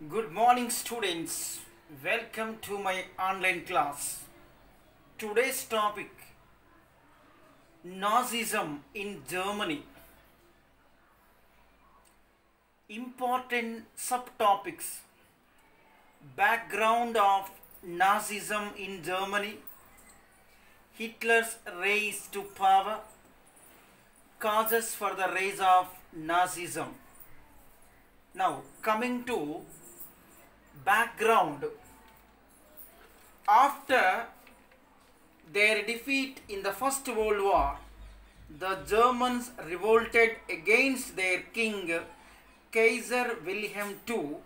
Good morning, students. Welcome to my online class. Today's topic, Nazism in Germany. Important subtopics: background of Nazism in Germany, Hitler's rise to power, causes for the rise of Nazism. Now, coming to background. After their defeat in the First World War, the Germans revolted against their king, Kaiser Wilhelm II,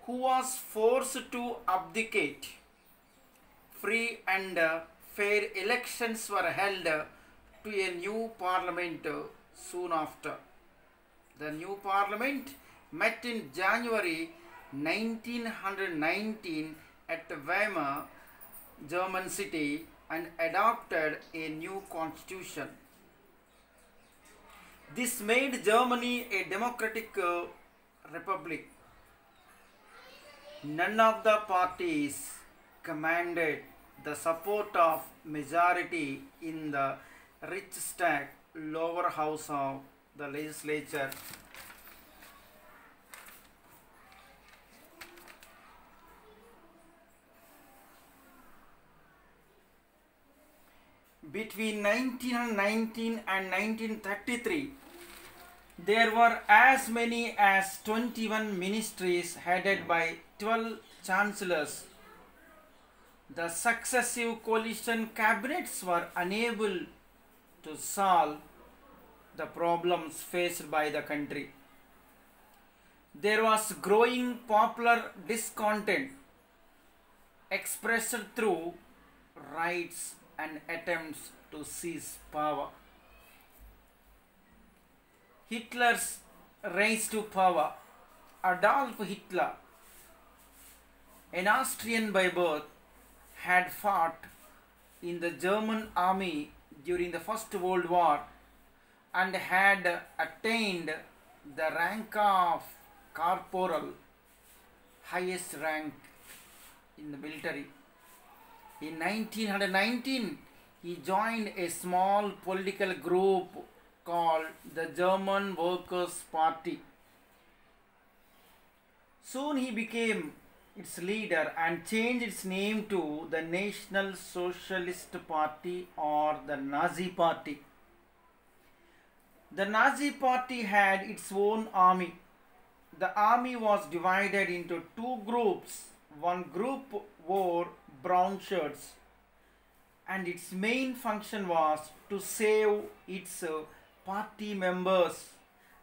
who was forced to abdicate. Free and fair elections were held to a new parliament soon after. The new parliament met in January 1919 at Weimar, German city, and adopted a new constitution. This made Germany a democratic republic. None of the parties commanded the support of majority in the Reichstag, lower house of the legislature. Between 1919 and 1933, there were as many as 21 ministries headed by 12 chancellors. The successive coalition cabinets were unable to solve the problems faced by the country. There was growing popular discontent expressed through riots and attempts to seize power. Hitler's rise to power. Adolf Hitler, an Austrian by birth, had fought in the German army during the First World War and had attained the rank of corporal, highest rank in the military. In 1919, he joined a small political group called the German Workers' Party. Soon he became its leader and changed its name to the National Socialist Party or the Nazi Party. The Nazi Party had its own army. The army was divided into two groups. One group wore brown shirts, and its main function was to save its party members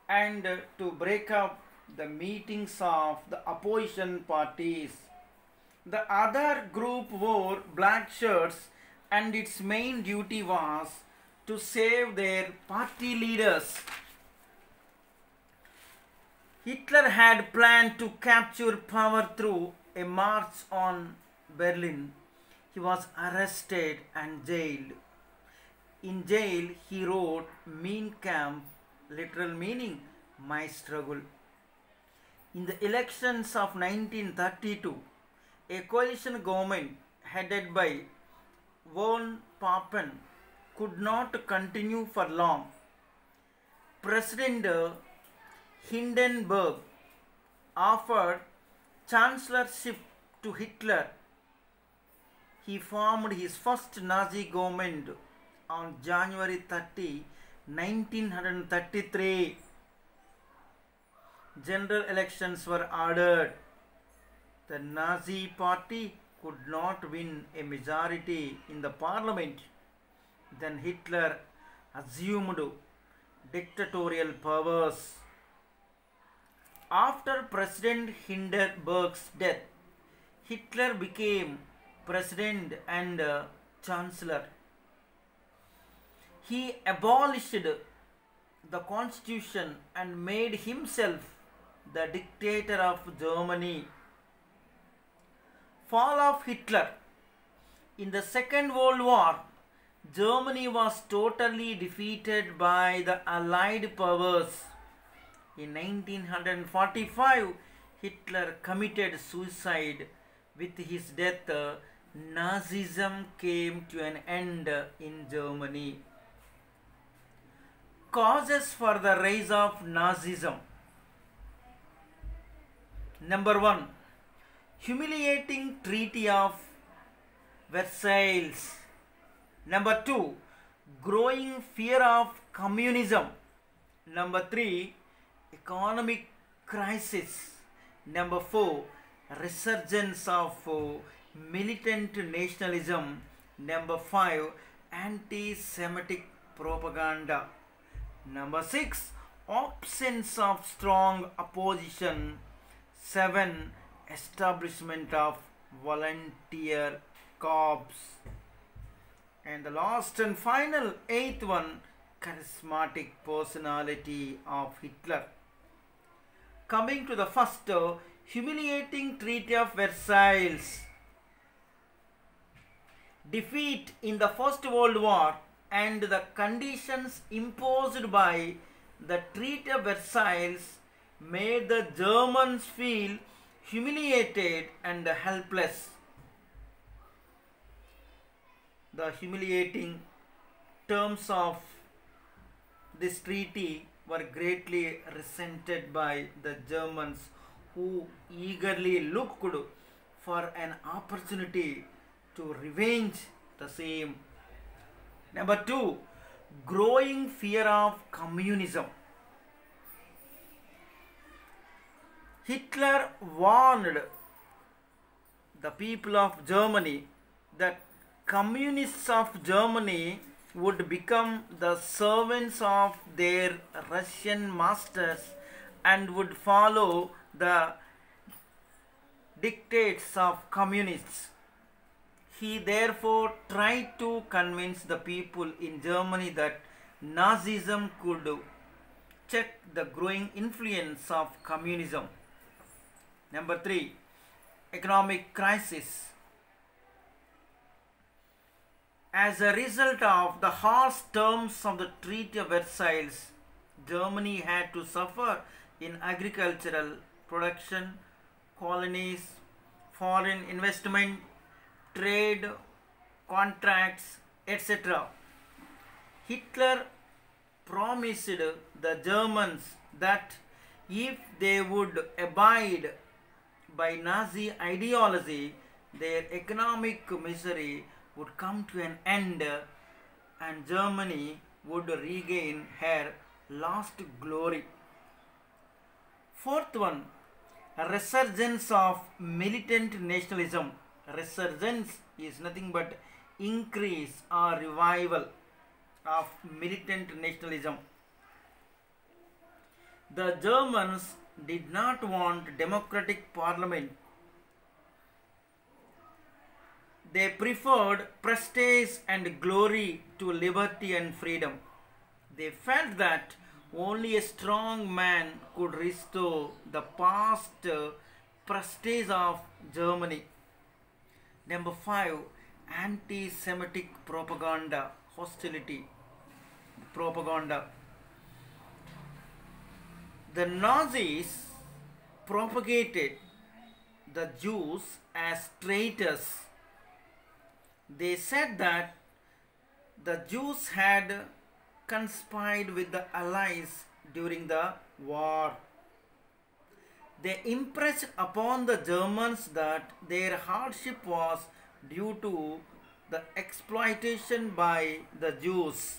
and to break up the meetings of the opposition parties. The other group wore black shirts, and its main duty was to save their party leaders. Hitler had planned to capture power through a march on Berlin. He was arrested and jailed. In jail, he wrote Mein Kampf, literal meaning my struggle. In the elections of 1932, a coalition government headed by von Papen could not continue for long. President Hindenburg offered chancellorship to Hitler. He formed his first Nazi government on January 30, 1933. General elections were ordered. The Nazi Party could not win a majority in the parliament. Then Hitler assumed dictatorial powers. After President Hindenburg's death, Hitler became president and chancellor. He abolished the constitution and made himself the dictator of Germany. Fall of Hitler. In the Second World War, Germany was totally defeated by the Allied powers. In 1945, Hitler committed suicide. With his death, Nazism came to an end in Germany. Causes for the rise of Nazism. Number 1. Humiliating Treaty of Versailles. Number 2. Growing fear of communism. Number 3. Economic crisis. Number 4. Resurgence of militant nationalism. Number 5. Anti-Semitic propaganda. Number 6. Absence of strong opposition. 7. Establishment of volunteer corps. And the last and final, 8th one, charismatic personality of Hitler. Coming to the first, humiliating Treaty of Versailles. Defeat in the First World War and the conditions imposed by the Treaty of Versailles made the Germans feel humiliated and helpless. The humiliating terms of this treaty were greatly resented by the Germans, who eagerly looked for an opportunity to revenge the same. Number 2. Growing fear of communism. Hitler warned the people of Germany that communists of Germany would become the servants of their Russian masters and would follow the dictates of communists. He therefore tried to convince the people in Germany that Nazism could check the growing influence of communism. Number 3. Economic crisis. As a result of the harsh terms of the Treaty of Versailles, Germany had to suffer in agricultural production, colonies, foreign investment, trade, contracts, etc. Hitler promised the Germans that if they would abide by Nazi ideology, their economic misery would come to an end and Germany would regain her lost glory. 4th one, resurgence of militant nationalism. Resurgence is nothing but increase or revival of militant nationalism. The Germans did not want democratic parliament. They preferred prestige and glory to liberty and freedom. They felt that only a strong man could restore the past prestige of Germany. Number 5, anti-Semitic propaganda, hostility, propaganda. The Nazis propagated the Jews as traitors. They said that the Jews had conspired with the Allies during the war. They impressed upon the Germans that their hardship was due to the exploitation by the Jews.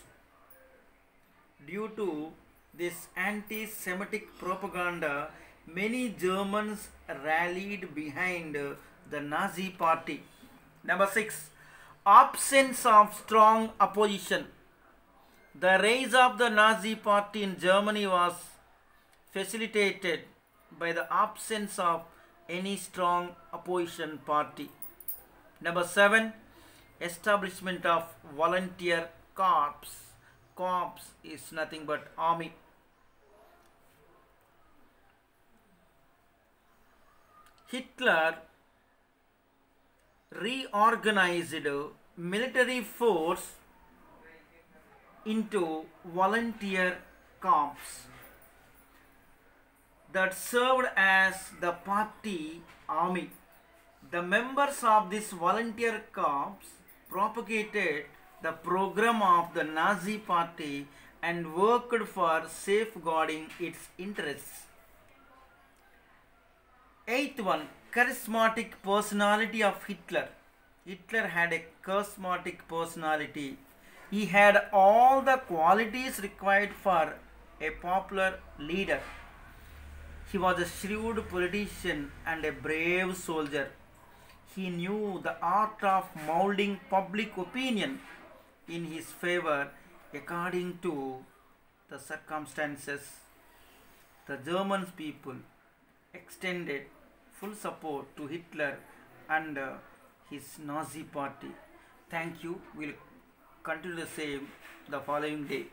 Due to this anti-Semitic propaganda, many Germans rallied behind the Nazi party. Number 6, absence of strong opposition. The rise of the Nazi party in Germany was facilitated by the absence of any strong opposition party. Number 7, establishment of volunteer corps. Corps is nothing but army. Hitler reorganized military force into volunteer corps. that served as the party army. The members of this volunteer corps propagated the program of the Nazi party and worked for safeguarding its interests. Eighth one, charismatic personality of Hitler. Hitler had a charismatic personality. He had all the qualities required for a popular leader. He was a shrewd politician and a brave soldier. He knew the art of molding public opinion in his favor according to the circumstances. The German people extended full support to Hitler and his Nazi party. Thank you. We'll continue the same the following day.